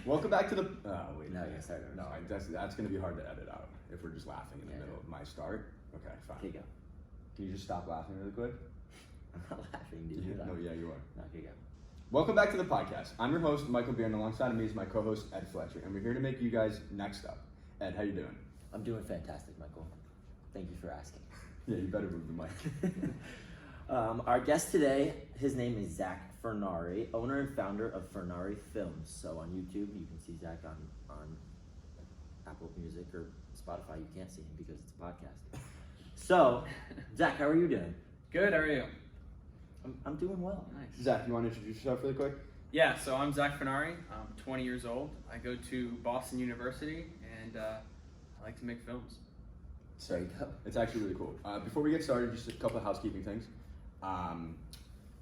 Welcome back to the. Wait. No, yes, sorry. No, that's going to be hard to edit out if we're just laughing in the middle of my start. Okay, fine. Okay, go. Can you just stop laughing really quick? I'm not laughing, dude. No, yeah, you are. No, okay, go. Welcome back to the podcast. I'm your host, Michael Beer, and alongside of me is my co-host, Ed Fletcher, and we're here to make you guys next up. Ed, how you doing? I'm doing fantastic, Michael. Thank you for asking. Yeah, you better move the mic. Our guest today, his name is Zack Furnari, owner and founder of Furnari Films. So on YouTube, you can see Zack on Apple Music or Spotify. You can't see him because it's a podcast. So, Zack, how are you doing? Good, how are you? I'm doing well. Nice. Zack, you want to introduce yourself really quick? Yeah, so I'm Zack Furnari. I'm 20 years old. I go to Boston University, and I like to make films. There you go. It's actually really cool. Before we get started, just a couple of housekeeping things.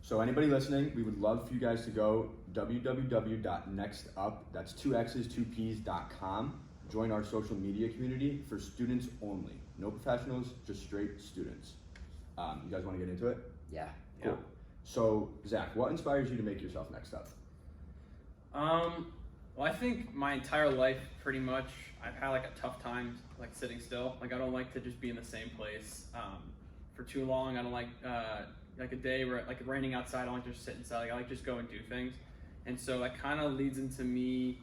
So anybody listening, we would love for you guys to go www.nextup, that's 2x's2p's.com. Join our social media community for students only. No professionals, just straight students. You guys want to get into it? Yeah. Cool. Yeah. So, Zack, what inspires you to make yourself next up? Well, I think my entire life, pretty much, I've had like a tough time like sitting still. Like I don't like to just be in the same place for too long. I don't like a day where like raining outside. I don't like to just sit inside. Like, I like to just go and do things. And so that kind of leads into me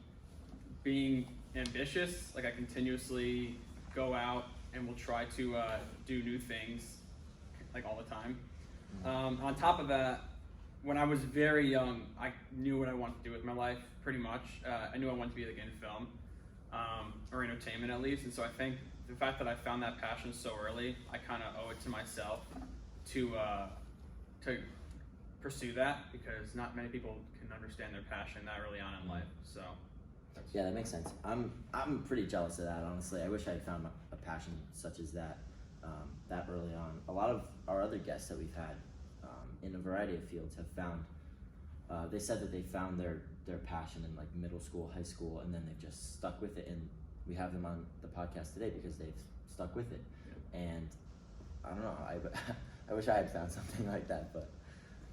being ambitious. Like I continuously go out and will try to do new things like all the time. On top of that, when I was very young, I knew what I wanted to do with my life, pretty much. I knew I wanted to be like in film, or entertainment at least. And so I think the fact that I found that passion so early, I kind of owe it to myself to pursue that, because not many people can understand their passion that early on in life. So Yeah, that makes sense. I'm pretty jealous of that, honestly. I wish I had found a passion such as that that early on. A lot of our other guests that we've had in a variety of fields have found, they said that they found their passion in like middle school, high school, and then they've just stuck with it. And we have them on the podcast today because they've stuck with it. Yeah. And I don't know, I wish I had found something like that, but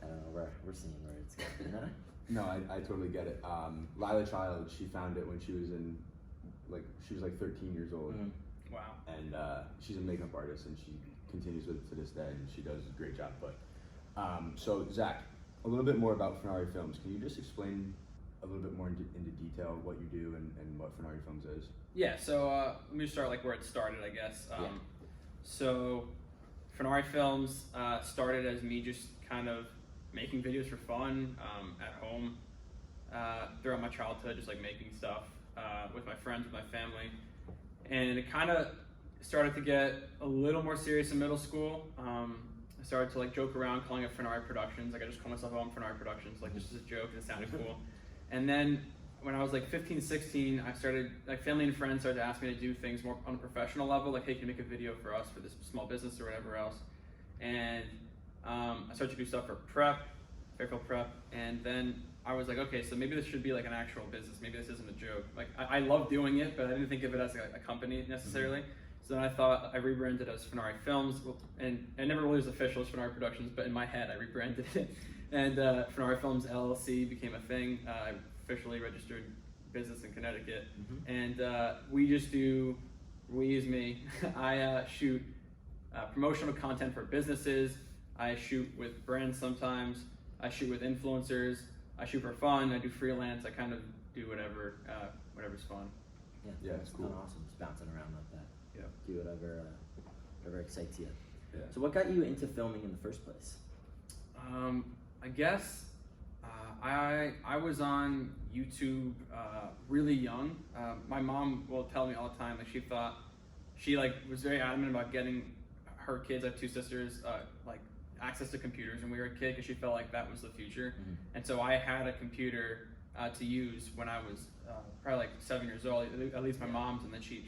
I don't know, we're seeing where it's going, you know? No, I totally get it. Lila Child, she found it when she was like 13 years old. Mm-hmm. wow. And she's a makeup artist, and she continues with it to this day, and she does a great job. But so Zack, a little bit more about Furnari Films. Can you just explain a little bit more into detail what you do and what Furnari Films is? Yeah, so let me start like where it started, I guess. Yeah. So Furnari Films started as me just kind of making videos for fun at home throughout my childhood, just like making stuff with my friends, with my family. And it kind of started to get a little more serious in middle school. I started to like joke around calling it Furnari Productions. Like I just call myself Furnari Productions, like just as a joke, and it sounded cool. And then when I was like 15, 16, I started, like family and friends started to ask me to do things more on a professional level, like, hey, can you make a video for us for this small business or whatever else? And I started to do stuff for Fairfield Prep, and then I was like, okay, so maybe this should be like an actual business. Maybe this isn't a joke. Like I love doing it, but I didn't think of it as a company necessarily. Mm-hmm. So then I thought I rebranded as Furnari Films, and it never really was official as Furnari Productions, but in my head I rebranded it. And Furnari Films LLC became a thing. I officially registered business in Connecticut. Mm-hmm. And I shoot promotional content for businesses. I shoot with brands sometimes. I shoot with influencers. I shoot for fun. I do freelance. I kind of do whatever's fun. Yeah, it's cool. cool. Awesome, just bouncing around like that. Yeah. Do whatever excites you. Yeah. So what got you into filming in the first place? I guess I was on YouTube really young. My mom will tell me all the time, like she was very adamant about getting her kids, I have two sisters, like access to computers when we were a kid, because she felt like that was the future. Mm-hmm. And so I had a computer to use when I was probably like 7 years old, at least my mom's, and then she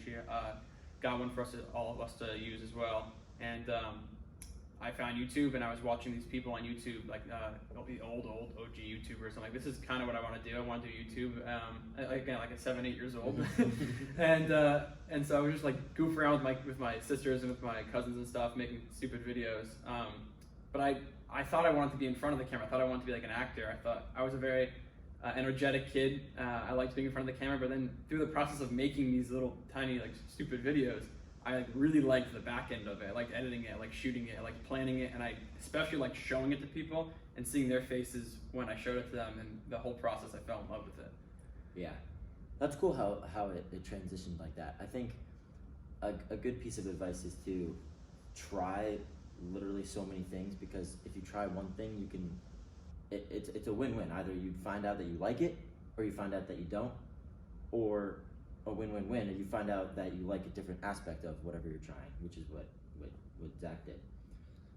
got one for all of us to use as well. And I found YouTube, and I was watching these people on YouTube, like the old OG YouTubers. I'm like, this is kind of what I want to do. I want to do YouTube again, like at 7, 8 years old. And so I was just like goof around with my sisters and with my cousins and stuff, making stupid videos. But I thought I wanted to be in front of the camera. I thought I wanted to be like an actor. I thought I was a very energetic kid. I liked being in front of the camera, but then through the process of making these little tiny like stupid videos, I like really liked the back end of it. I liked editing it, I liked shooting it, I liked planning it, and I especially liked showing it to people and seeing their faces when I showed it to them, and the whole process I fell in love with it. Yeah, that's cool how it transitioned like that. I think a good piece of advice is to try literally so many things, because if you try one thing, you can it's a win-win. Either you find out that you like it, or you find out that you don't, or a win-win-win, and you find out that you like a different aspect of whatever you're trying, which is what Zack did.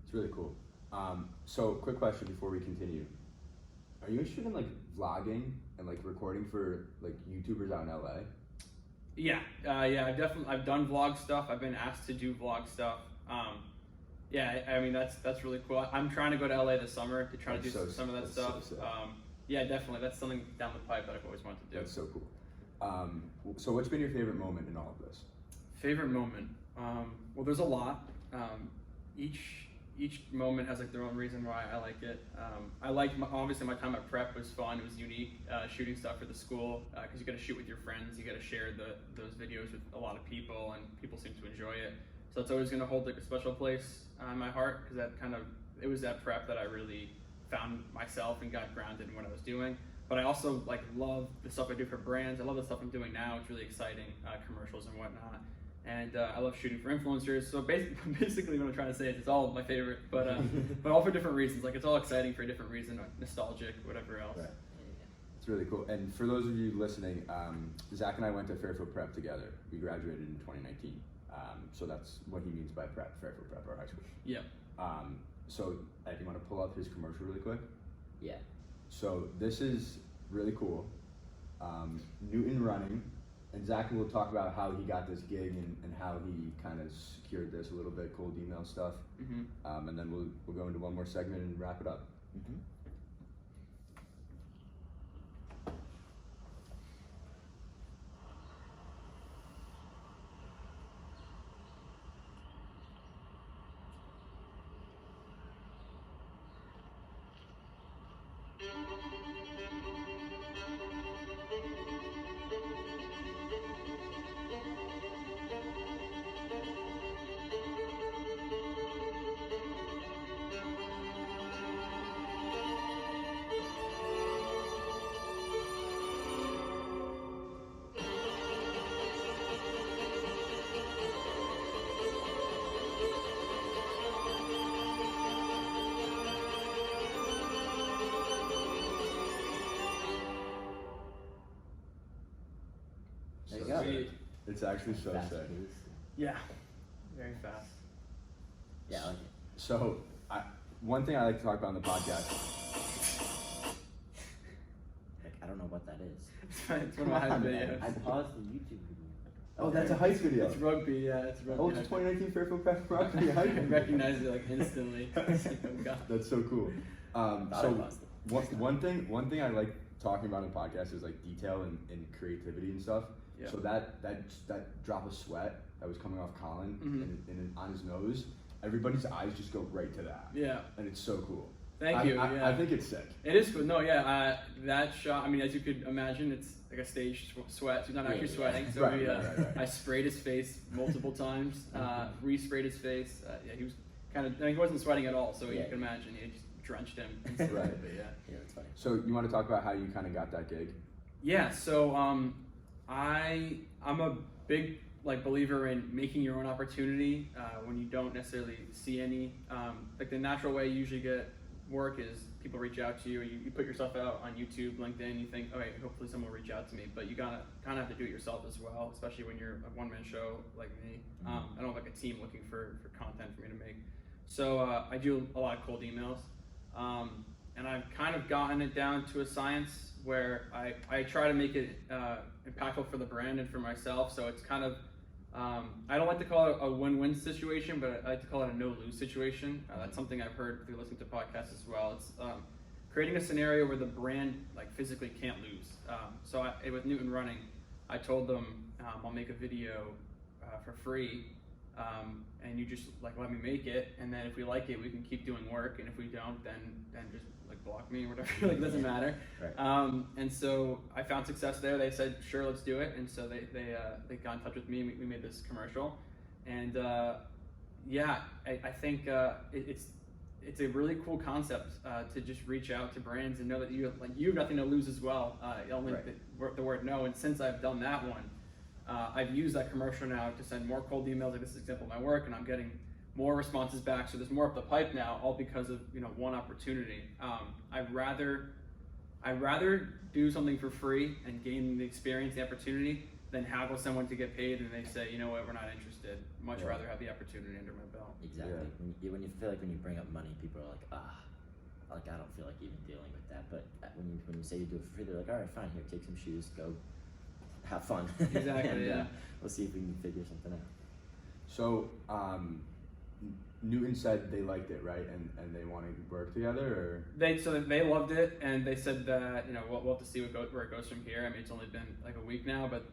It's really cool. So quick question before we continue. Are you interested in like vlogging and like recording for like YouTubers out in LA? Yeah, I've done vlog stuff. I've been asked to do vlog stuff. Yeah, I mean that's really cool. I'm trying to go to LA this summer to try to do some of that stuff. So yeah, definitely. That's something down the pipe that I've always wanted to do. That's so cool. So what's been your favorite moment in all of this? Favorite moment? Well, there's a lot. Each moment has like their own reason why I like it. I liked obviously my time at prep was fun. It was unique, shooting stuff for the school, because you got to shoot with your friends. You got to share those videos with a lot of people, and people seem to enjoy it. So it's always going to hold like a special place in my heart, because it was at prep that I really found myself and got grounded in what I was doing. But I also like love the stuff I do for brands. I love the stuff I'm doing now. It's really exciting, commercials and whatnot. And I love shooting for influencers. So basically what I'm trying to say is it's all my favorite, but all for different reasons. Like it's all exciting for a different reason, nostalgic, whatever else. Right. It's really cool. And for those of you listening, Zack and I went to Fairfield Prep together. We graduated in 2019. So that's what he means by prep, Fairfield Prep, our high school. Yeah. So if you want to pull up his commercial really quick. Yeah. So this is really cool. Newton Running, and Zack will talk about how he got this gig and how he kind of secured this a little bit, cold email stuff. Mm-hmm. And then we'll go into one more segment and wrap it up. Mm-hmm. There you go. Sweet. It's actually so Fast sick. pace. Yeah, very fast. Yeah, I like it. So one thing I like to talk about on the podcast. Heck, I don't know what that is. It's one of my hype videos. I paused the YouTube video. Oh, that's a hype video. It's rugby, yeah, it's rugby. Oh, it's a 2019 Fairfield Prep rugby hype. I recognized it like instantly. It's like, oh God. That's so cool. Thought I So paused it. one thing I like talking about in podcasts is like detail and creativity and stuff. Yeah. So that drop of sweat that was coming off Colin and on his nose, everybody's eyes just go right to that. Yeah. And it's so cool. Thank you. I Yeah. think it's sick. It is cool. No, yeah, that shot, I mean, as you could imagine, it's like a staged sweat. He's not actually Yeah. sweating. So Right, we, right. I sprayed his face multiple times, re-sprayed his face. Yeah, he was kind of, he wasn't sweating at all, so you Yeah. can imagine, he just drenched him. Right. But yeah. Yeah, that's funny. So you want to talk about how you kind of got that gig? Yeah, so I'm a big like believer in making your own opportunity when you don't necessarily see any. Like the natural way you usually get work is people reach out to you, you put yourself out on YouTube, LinkedIn, you think, okay, hopefully someone will reach out to me, but you gotta kind of have to do it yourself as well, especially when you're a one-man show like me. I don't have like a team looking for content for me to make. So I do a lot of cold emails, and I've kind of gotten it down to a science where I try to make it impactful for the brand and for myself. So it's kind of, I don't like to call it a win-win situation, but I like to call it a no-lose situation. That's something I've heard through listening to podcasts as well. It's creating a scenario where the brand like physically can't lose. So with Newton Running, I told them I'll make a video for free and you just like let me make it, and then if we like it, we can keep doing work, and if we don't, then just like block me or whatever. Like it doesn't matter. Right. And so I found success there. They said sure, let's do it, and so they got in touch with me. We made this commercial, and yeah, I think it's a really cool concept to just reach out to brands and know that you have nothing to lose as well. Only the word no. And since I've done that one, I've used that commercial now to send more cold emails. Like this is an example of my work, and I'm getting more responses back. So there's more up the pipe now, all because of one opportunity. I'd rather do something for free and gain the experience, the opportunity, than haggle someone to get paid and they say, you know what, we're not interested. Much rather have the opportunity under my belt. Exactly. Yeah. When you feel like when you bring up money, people are like, like I don't feel like even dealing with that. But when you say you do it for free, they're like, all right, fine, here, take some shoes, go have fun. Exactly. And, yeah. We'll see if we can figure something out. So, Newton said they liked it, right? And they want to work together, or they loved it, and they said that we'll have to see where it goes from here. I mean, it's only been like a week now, but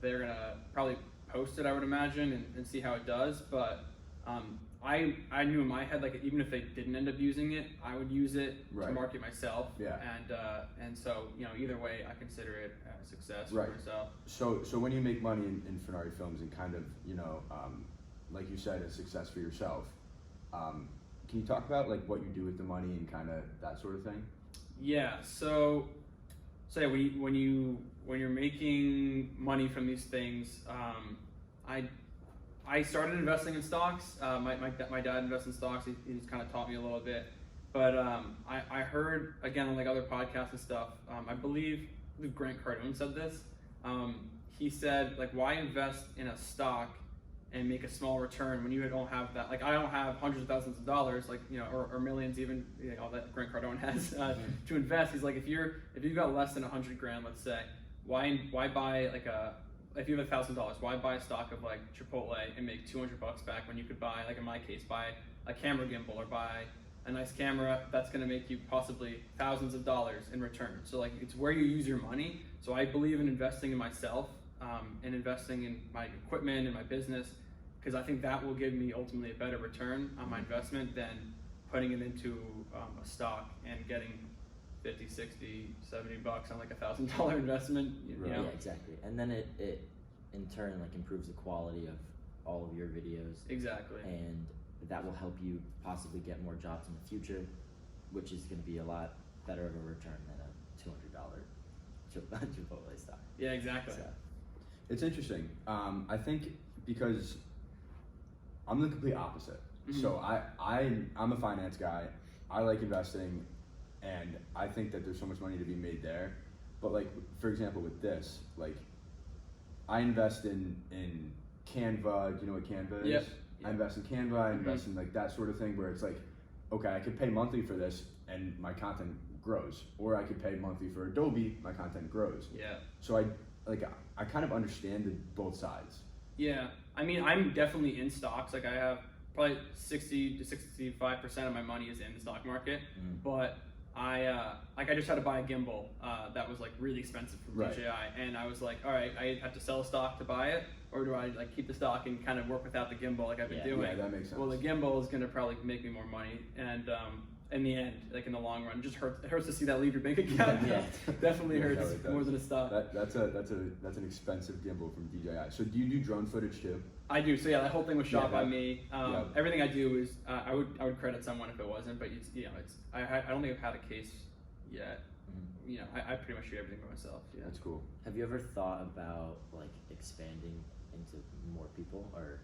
they're gonna probably post it, I would imagine, and see how it does. But I knew in my head, like even if they didn't end up using it, I would use it to market myself. Yeah. And so either way, I consider it a success right. for myself. So when you make money in Furnari Films and kind of like you said, a success for yourself. Can you talk about like what you do with the money and kind of that sort of thing? Yeah. So yeah, when you're making money from these things, I started investing in stocks. My dad invests in stocks. He's kind of taught me a little bit. But I heard again on like other podcasts and stuff. I believe Grant Cardone said this. He said like, why invest in a stock and make a small return when you don't have that? Like I don't have hundreds of thousands of dollars, like or millions even, all that Grant Cardone has to invest. He's like, if you've got less than $100 grand, let's say, why buy like if you have $1,000, why buy a stock of like Chipotle and make $200 back when you could buy, like in my case, buy a camera gimbal or buy a nice camera that's going to make you possibly thousands of dollars in return. So like it's where you use your money. So I believe in investing in myself and investing in my equipment and my business, because I think that will give me ultimately a better return on my investment than putting it into a stock and getting 50, 60, $70 on like $1,000 investment. Yeah, exactly. And then it in turn like improves the quality of all of your videos. Exactly. And that will help you possibly get more jobs in the future, which is going to be a lot better of a return than a $200 Chipotle stock. Yeah, exactly. So. It's interesting. I think because I'm the complete opposite. Mm-hmm. So I'm a finance guy. I like investing, and I think that there's so much money to be made there. But like, for example, with this, like, I invest in Canva. Do you know what Canva is? Yep. I invest in Canva. I invest in like that sort of thing where it's like, okay, I could pay monthly for this and my content grows, or I could pay monthly for Adobe, my content grows. Yeah. So I kind of understand both sides. Yeah, I mean, I'm definitely in stocks. Like I have probably 60 to 65% of my money is in the stock market, but I just had to buy a gimbal that was like really expensive from DJI, and I was like, all right, I have to sell a stock to buy it, or do I like keep the stock and kind of work without the gimbal like I've been doing? Yeah, that makes sense. Well, the gimbal is gonna probably make me more money, and in the end, like in the long run, it hurts to see that leave your bank account. Yeah. Definitely hurts more than a stock. That's an expensive gimbal from DJI. So do you do drone footage too? I do. So yeah, that whole thing was shot by me. Everything I do is I would credit someone if it wasn't, but I don't think I've had a case yet. I pretty much shoot everything by myself. Yeah. That's cool. Have you ever thought about like expanding into more people, or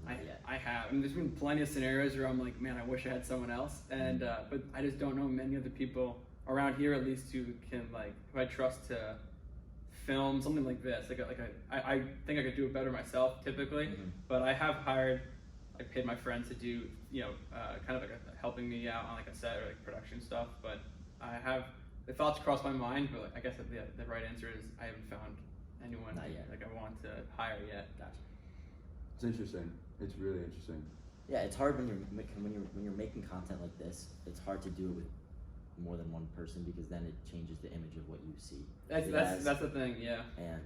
not yet? I have. I mean, there's been plenty of scenarios where I'm like, man, I wish I had someone else, and but I just don't know many other people around here, at least, who can who I trust to film something like this. I think I could do it better myself typically, but I have paid my friends to do kind of helping me out on like a set or like production stuff. But I have the thoughts cross my mind, but I guess the right answer is I haven't found anyone I want to hire yet. Gotcha. It's interesting. It's really interesting. Yeah, it's hard when you're making content like this. It's hard to do it with more than one person, because then it changes the image of what you see. That's the thing, yeah. And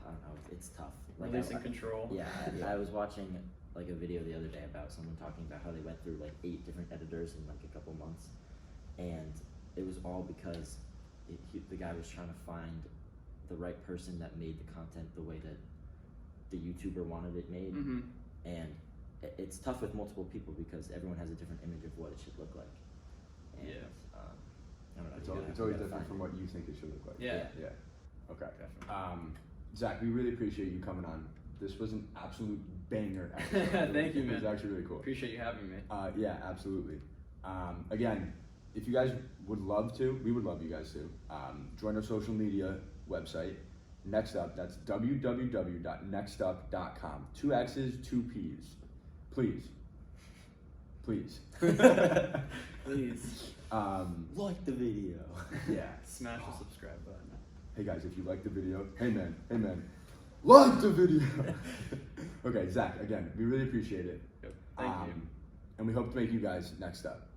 I don't know, it's tough. Releasing control. Yeah, I was watching like a video the other day about someone talking about how they went through like 8 different editors in like a couple months, and it was all because the guy was trying to find the right person that made the content the way that the YouTuber wanted it made. Mm-hmm. And it's tough with multiple people because everyone has a different image of what it should look like. And, Yeah. I don't know. It's always different from what you think it should look like. Yeah. Yeah. Okay. Definitely. Zach, we really appreciate you coming on. This was an absolute banger episode. Thank you, It was man. actually really cool. Appreciate you having me. Yeah, absolutely. Again, if you guys would love to, we would love you guys to, join our social media website. Next Up, that's www.nextup.com. 2 X's, 2 P's. Please. Please. Please Like the video. Yeah. smash the subscribe button. Hey guys, if you like the video, hey man, like the video. Okay, Zach, again, we really appreciate it. Yep. Thank you. And we hope to make you guys next up.